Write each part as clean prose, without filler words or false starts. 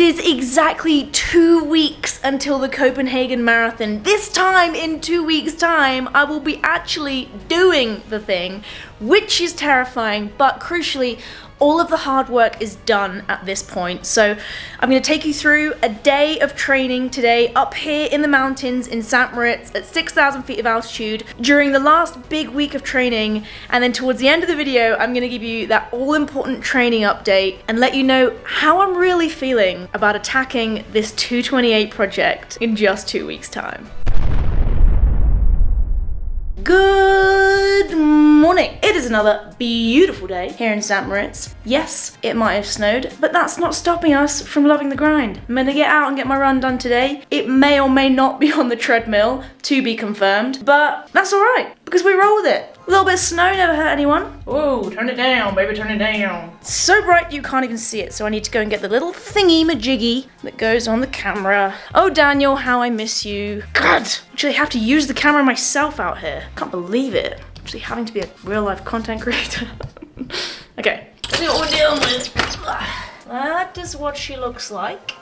It is exactly 2 weeks until the Copenhagen Marathon. This time, in 2 weeks' time, I will be actually doing the thing, which is terrifying, but crucially, all of the hard work is done at this point. So I'm going to take you through a day of training today up here in the mountains in St. Moritz at 6,000 feet of altitude during the last big week of training. And then towards the end of the video, I'm going to give you that all-important training update and let you know how I'm really feeling about attacking this 228 project in just 2 weeks' time. Good morning. It is another beautiful day here in St. Moritz. Yes, it might have snowed, but that's not stopping us from loving the grind. I'm gonna get out and get my run done today. It may or may not be on the treadmill, to be confirmed, but that's all right because we roll with it. A little bit of snow never hurt anyone. Whoa, turn it down, baby, turn it down. It's so bright you can't even see it, so I need to go and get the little thingy-majiggy that goes on the camera. Oh, Daniel, how I miss you. God, actually have to use the camera myself out here. Can't believe it. Actually having to be a real-life content creator. Okay, let's see what we're dealing with. That is what she looks like.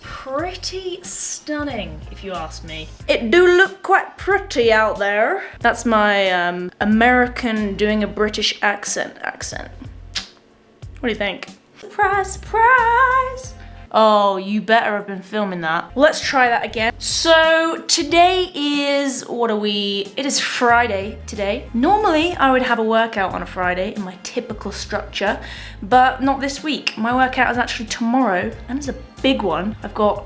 Pretty stunning, if you ask me. It do look quite pretty out there. That's my American doing a British accent. What do you think? Surprise, surprise! Oh, you better have been filming that. Let's try that again. So today is, it is Friday today. Normally I would have a workout on a Friday in my typical structure, but not this week. My workout is actually tomorrow, and it's a big one. I've got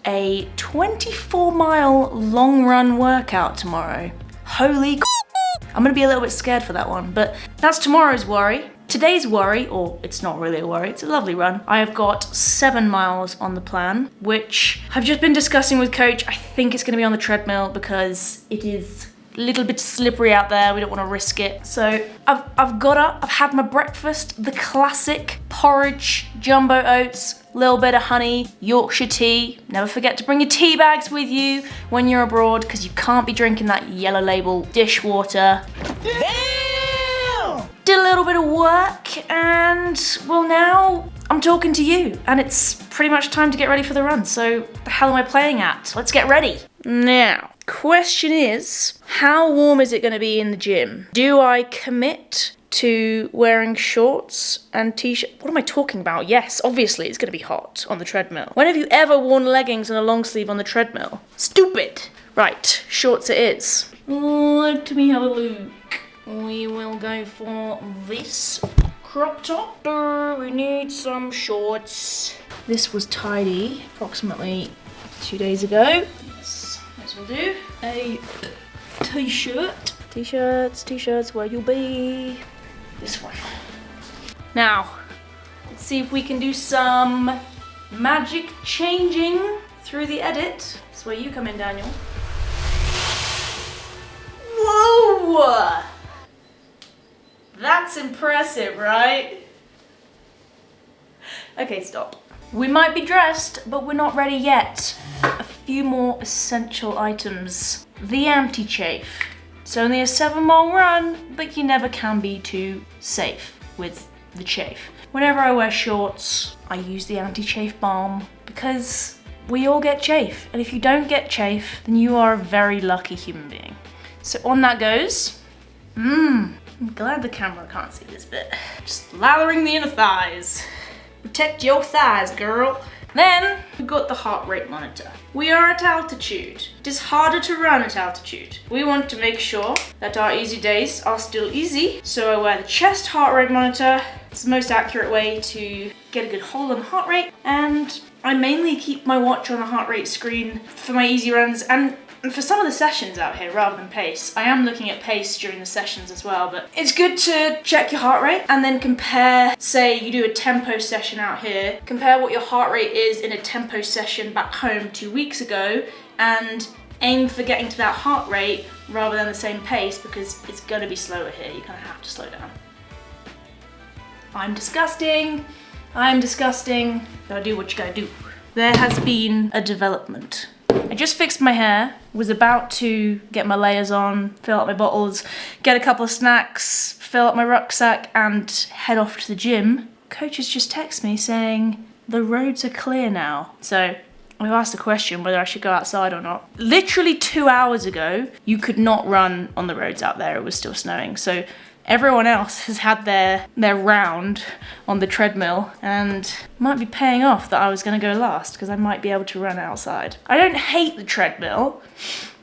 a 24-mile long run workout tomorrow. Holy I'm gonna be a little bit scared for that one, but that's tomorrow's worry. Today's worry, or it's not really a worry, it's a lovely run. I have got 7 miles on the plan, which I've just been discussing with coach. I think it's gonna be on the treadmill because it is a little bit slippery out there. We don't wanna risk it. So I've got up, I've had my breakfast, the classic porridge, jumbo oats, little bit of honey, Yorkshire tea. Never forget to bring your tea bags with you when you're abroad because you can't be drinking that yellow label dishwater. Did a little bit of work and, well, now I'm talking to you and it's pretty much time to get ready for the run. So the hell am I playing at? Let's get ready. Now, question is, how warm is it going to be in the gym? Do I commit to wearing shorts and t-shirt? What am I talking about? Yes, obviously it's going to be hot on the treadmill. When have you ever worn leggings and a long sleeve on the treadmill? Stupid. Right, shorts it is. Let me have a look. We will go for this crop top. We need some shorts. This was tidy approximately 2 days ago. Yes, this will do. A t-shirt. T-shirts, where you'll be. This one. Now, let's see if we can do some magic changing through the edit. That's where you come in, Daniel. Whoa! That's impressive, right? Okay, stop. We might be dressed, but we're not ready yet. A few more essential items. The anti-chafe. It's only a 7-mile run, but you never can be too safe with the chafe. Whenever I wear shorts, I use the anti-chafe balm because we all get chafe. And if you don't get chafe, then you are a very lucky human being. So on that goes. I'm glad the camera can't see this bit. Just lathering the inner thighs. Protect your thighs, girl. Then we've got the heart rate monitor. We are at altitude. It is harder to run at altitude. We want to make sure that our easy days are still easy. So I wear the chest heart rate monitor. It's the most accurate way to get a good hold on the heart rate. And I mainly keep my watch on the heart rate screen for my easy runs and for some of the sessions out here rather than pace. I am looking at pace during the sessions as well, but it's good to check your heart rate and then compare, say you do a tempo session out here, compare what your heart rate is in a tempo session back home 2 weeks ago and aim for getting to that heart rate rather than the same pace because it's gonna be slower here. You kind of have to slow down. I'm disgusting. Gotta do what you gotta do. There has been a development. I just fixed my hair, was about to get my layers on, fill up my bottles, get a couple of snacks, fill up my rucksack and head off to the gym. coach has just texted me saying the roads are clear now. So I've asked the question whether I should go outside or not. Literally 2 hours ago, you could not run on the roads out there. It was still snowing. So everyone else has had their round on the treadmill, and it might be paying off that I was going to go last because I might be able to run outside. I don't hate the treadmill,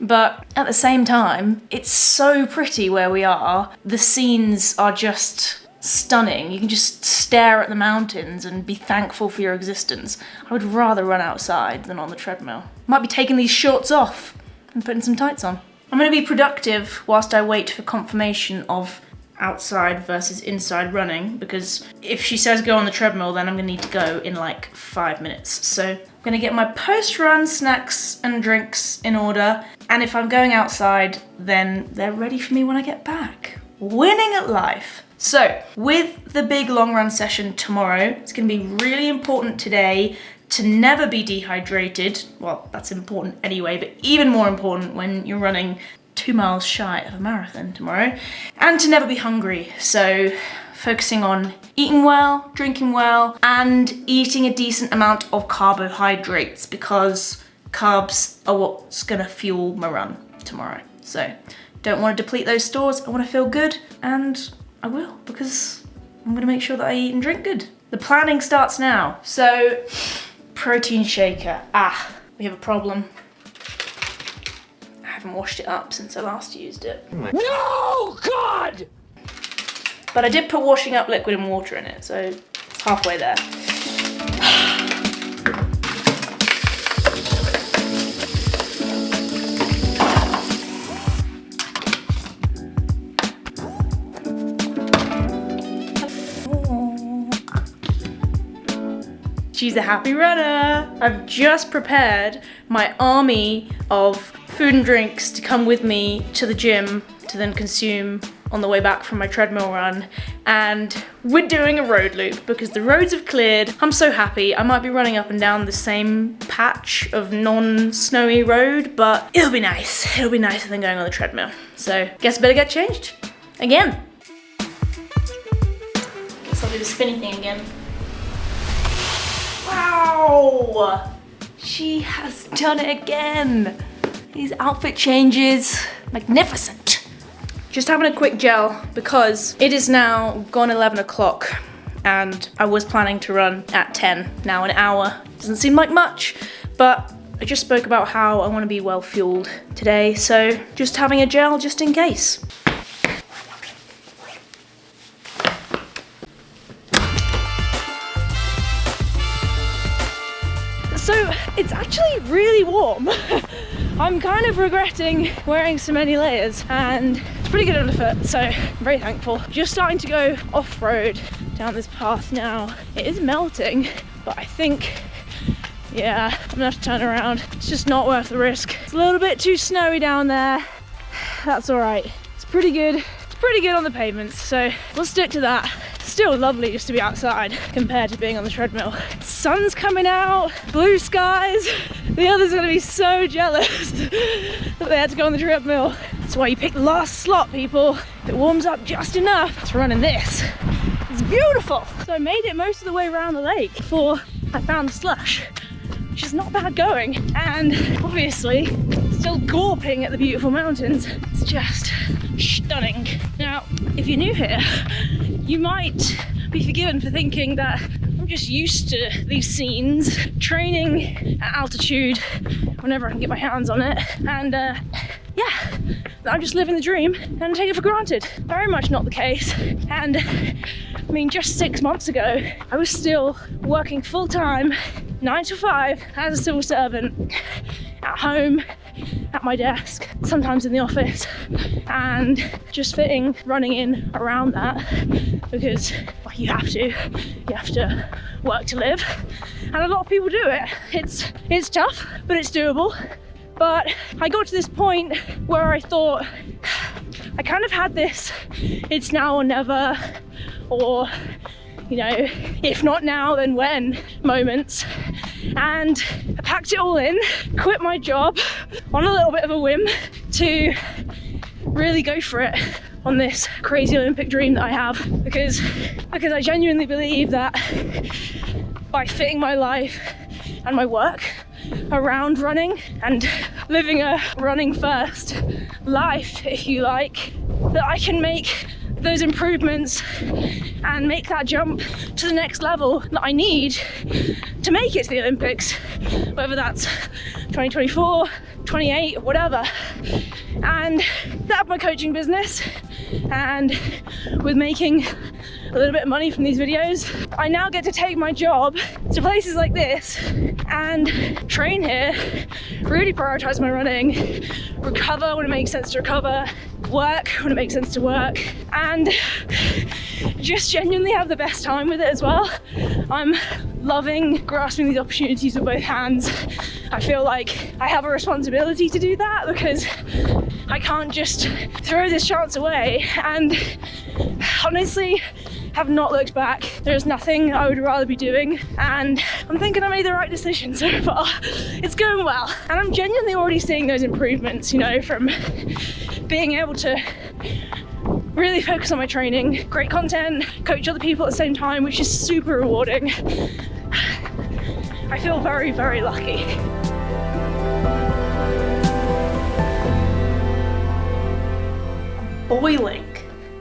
but at the same time, it's so pretty where we are. The scenes are just stunning. You can just stare at the mountains and be thankful for your existence. I would rather run outside than on the treadmill. Might be taking these shorts off and putting some tights on. I'm going to be productive whilst I wait for confirmation of outside versus inside running, because if she says go on the treadmill, then I'm gonna need to go in like 5 minutes. So I'm gonna get my post-run snacks and drinks in order, and if I'm going outside, then they're ready for me when I get back. Winning at life. So with the big long run session tomorrow, it's gonna be really important today to never be dehydrated. Well, that's important anyway, but even more important when you're running 2 miles shy of a marathon tomorrow, and to never be hungry. So focusing on eating well, drinking well, and eating a decent amount of carbohydrates, because carbs are what's gonna fuel my run tomorrow. So don't want to deplete those stores. I want to feel good, and I will, because I'm gonna make sure that I eat and drink good. The planning starts now. So protein shaker. We have a problem. I haven't washed it up since I last used it. No, God! But I did put washing up liquid and water in it, so it's halfway there. She's a happy runner. I've just prepared my army of food and drinks to come with me to the gym to then consume on the way back from my treadmill run. And we're doing a road loop because the roads have cleared. I'm so happy. I might be running up and down the same patch of non-snowy road, but it'll be nice. It'll be nicer than going on the treadmill. So guess I better get changed again. Guess I'll do the spinny thing again. Wow! She has done it again. These outfit changes, magnificent. Just having a quick gel because it is now gone 11 o'clock and I was planning to run at 10. Now an hour doesn't seem like much, but I just spoke about how I want to be well fueled today, so just having a gel just in case. So it's actually really warm. I'm kind of regretting wearing so many layers, and it's pretty good underfoot, so I'm very thankful. Just starting to go off-road down this path now. It is melting, but I think, yeah, I'm gonna have to turn around. It's just not worth the risk. It's a little bit too snowy down there. That's all right. It's pretty good. It's pretty good on the pavements, so we'll stick to that. Still lovely just to be outside compared to being on the treadmill. Sun's coming out, blue skies. The others are gonna be so jealous that they had to go on the treadmill. That's why you pick the last slot, people. It warms up just enough to run in this. It's beautiful. So I made it most of the way around the lake before I found the slush, which is not bad going. And obviously, still gawping at the beautiful mountains. It's just stunning. Now, if you're new here, you might be forgiven for thinking that I'm just used to these scenes, training at altitude whenever I can get my hands on it, and yeah, I'm just living the dream and take it for granted. Very much not the case. And I mean, just 6 months ago, I was still working full-time, 9 to 5 as a civil servant, at home, at my desk, sometimes in the office, and just fitting running in around that because well, you have to work to live, and a lot of people do it. It's tough, but it's doable. But I got to this point where I thought I kind of had this it's now or never, or you know, if not now then when moments, and I packed it all in, quit my job on a little bit of a whim to really go for it on this crazy Olympic dream that I have, because I genuinely believe that by fitting my life and my work around running and living a running first life, if you like, that I can make those improvements and make that jump to the next level that I need to make it to the Olympics, whether that's 2024, 28, whatever. And that's my coaching business, and with making a little bit of money from these videos, I now get to take my job to places like this and train here, really prioritize my running, recover when it makes sense to recover, work when it makes sense to work, and just genuinely have the best time with it as well. I'm loving grasping these opportunities with both hands. I feel like I have a responsibility to do that, because I can't just throw this chance away, and honestly have not looked back. There's nothing I would rather be doing, and I'm thinking I made the right decision so far. It's going well, and I'm genuinely already seeing those improvements, you know, from being able to really focus on my training, great content, coach other people at the same time, which is super rewarding. I feel very, very lucky. Boiling.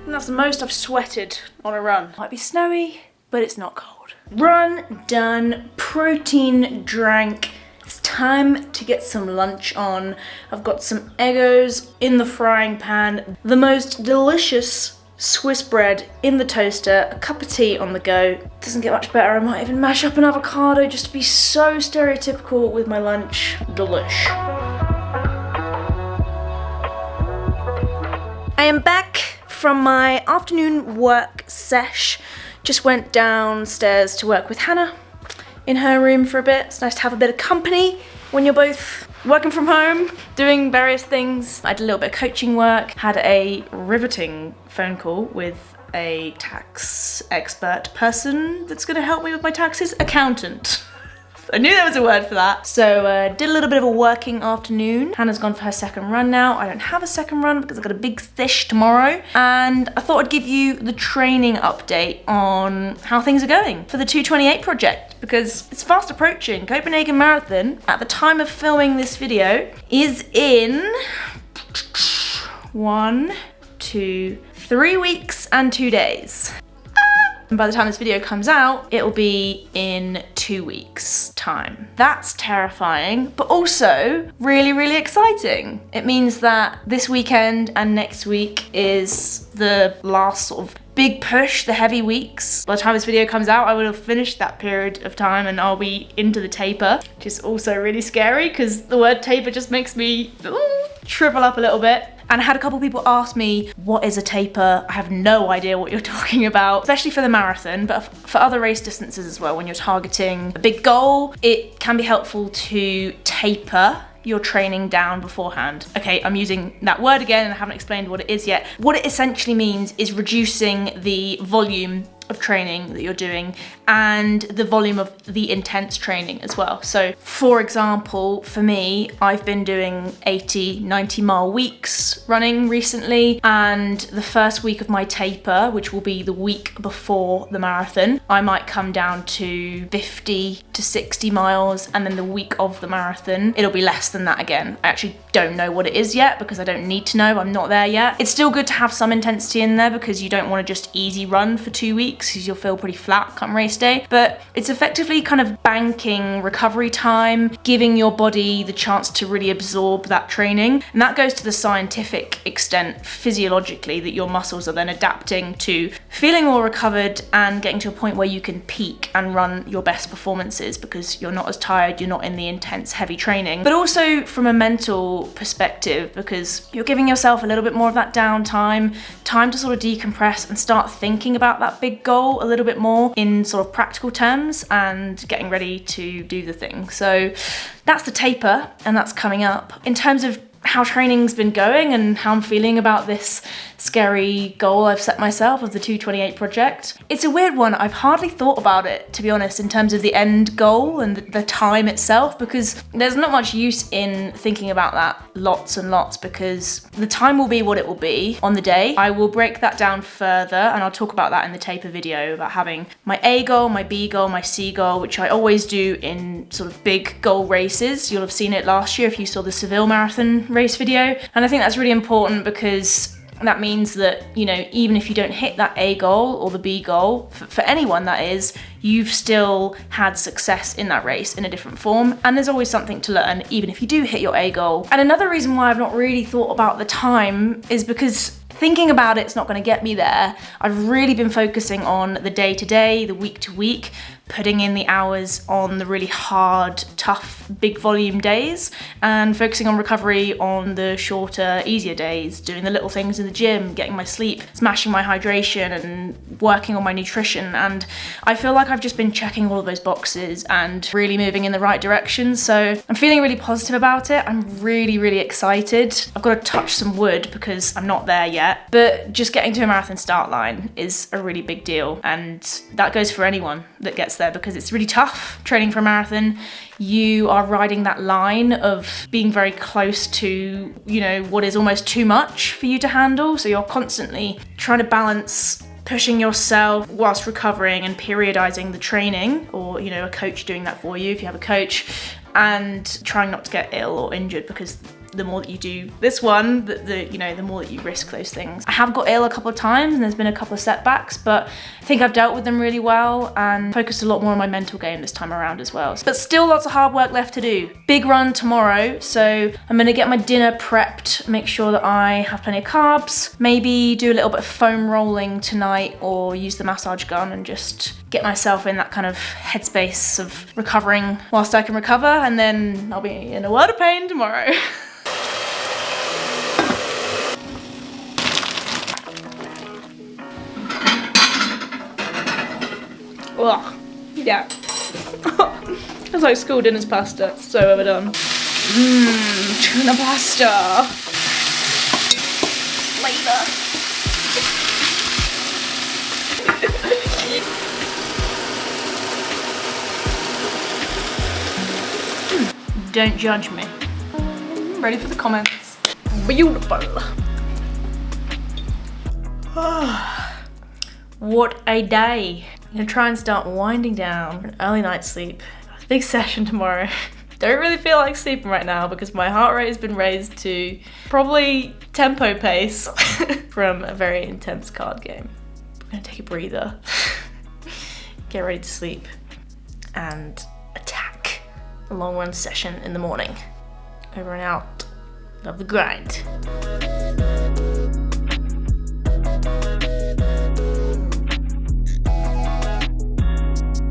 And that's the most I've sweated on a run. Might be snowy, but it's not cold. Run done, protein drank. It's time to get some lunch on. I've got some Eggos in the frying pan, the most delicious Swiss bread in the toaster, a cup of tea on the go. Doesn't get much better. I might even mash up an avocado just to be so stereotypical with my lunch. Delish. I am back from my afternoon work sesh. Just went downstairs to work with Hannah in her room for a bit. It's nice to have a bit of company when you're both working from home, doing various things. I did a little bit of coaching work, had a riveting phone call with a tax expert person that's gonna help me with my taxes, accountant. I knew there was a word for that. So did a little bit of a working afternoon. Hannah's gone for her second run now. I don't have a second run because I've got a big sesh tomorrow. And I thought I'd give you the training update on how things are going for the 228 project, because it's fast approaching. Copenhagen Marathon, at the time of filming this video, is in 1, 2, 3 weeks and 2 days. And by the time this video comes out, it'll be in 2 weeks' time. That's terrifying, but also really, really exciting. It means that this weekend and next week is the last sort of big push, the heavy weeks. By the time this video comes out, I will have finished that period of time and I'll be into the taper, which is also really scary because the word taper just makes me shrivel up a little bit. And I had a couple people ask me, what is a taper? I have no idea what you're talking about, especially for the marathon, but for other race distances as well. When you're targeting a big goal, it can be helpful to taper your training down beforehand. Okay, I'm using that word again and I haven't explained what it is yet. What it essentially means is reducing the volume of training that you're doing and the volume of the intense training as well. So for example, for me, I've been doing 80, 90 mile weeks running recently, and the first week of my taper, which will be the week before the marathon, I might come down to 50 to 60 miles, and then the week of the marathon, it'll be less than that again. I actually don't know what it is yet because I don't need to know, I'm not there yet. It's still good to have some intensity in there because you don't want to just easy run for 2 weeks because you'll feel pretty flat come race day, but it's effectively kind of banking recovery time, giving your body the chance to really absorb that training. And that goes to the scientific extent physiologically, that your muscles are then adapting to feeling more recovered and getting to a point where you can peak and run your best performances because you're not as tired, you're not in the intense heavy training. But also from a mental perspective, because you're giving yourself a little bit more of that downtime, time to sort of decompress and start thinking about that big goal a little bit more in sort of practical terms and getting ready to do the thing. So that's the taper and that's coming up. In terms of how training's been going and how I'm feeling about this scary goal I've set myself of the 228 project. It's a weird one. I've hardly thought about it, to be honest, in terms of the end goal and the time itself, because there's not much use in thinking about that lots and lots, because the time will be what it will be on the day. I will break that down further, and I'll talk about that in the taper video, about having my A goal, my B goal, my C goal, which I always do in sort of big goal races. You'll have seen it last year if you saw the Seville Marathon race video. And I think that's really important, because that means that, you know, even if you don't hit that A goal or the B goal, for anyone that is, you've still had success in that race in a different form. And there's always something to learn, even if you do hit your A goal. And another reason why I've not really thought about the time is because thinking about it's not going to get me there. I've really been focusing on the day-to-day, the week-to-week, putting in the hours on the really hard, tough, big volume days, and focusing on recovery on the shorter, easier days, doing the little things in the gym, getting my sleep, smashing my hydration, and working on my nutrition. And I feel like I've just been checking all of those boxes and really moving in the right direction. So I'm feeling really positive about it. I'm really, really excited. I've got to touch some wood because I'm not there yet, but just getting to a marathon start line is a really big deal. And that goes for anyone that gets there, because it's really tough training for a marathon. You are riding that line of being very close to, you know, what is almost too much for you to handle. So you're constantly trying to balance pushing yourself whilst recovering and periodizing the training, or, you know, a coach doing that for you if you have a coach, and trying not to get ill or injured, because the more that you do this one, the more that you risk those things. I have got ill a couple of times and there's been a couple of setbacks, but I think I've dealt with them really well and focused a lot more on my mental game this time around as well. But still lots of hard work left to do. Big run tomorrow, so I'm gonna get my dinner prepped, make sure that I have plenty of carbs, maybe do a little bit of foam rolling tonight or use the massage gun and just get myself in that kind of headspace of recovering whilst I can recover, and then I'll be in a world of pain tomorrow. Ugh, yeah. It's like school dinner's pasta, it's so overdone. Tuna pasta. Flavour. Don't judge me. Ready for the comments. Beautiful. What a day. I'm gonna try and start winding down for an early night's sleep. Big session tomorrow. Don't really feel like sleeping right now because my heart rate has been raised to probably tempo pace from a very intense card game. I'm gonna take a breather, get ready to sleep, and attack a long run session in the morning. Over and out. Love the grind.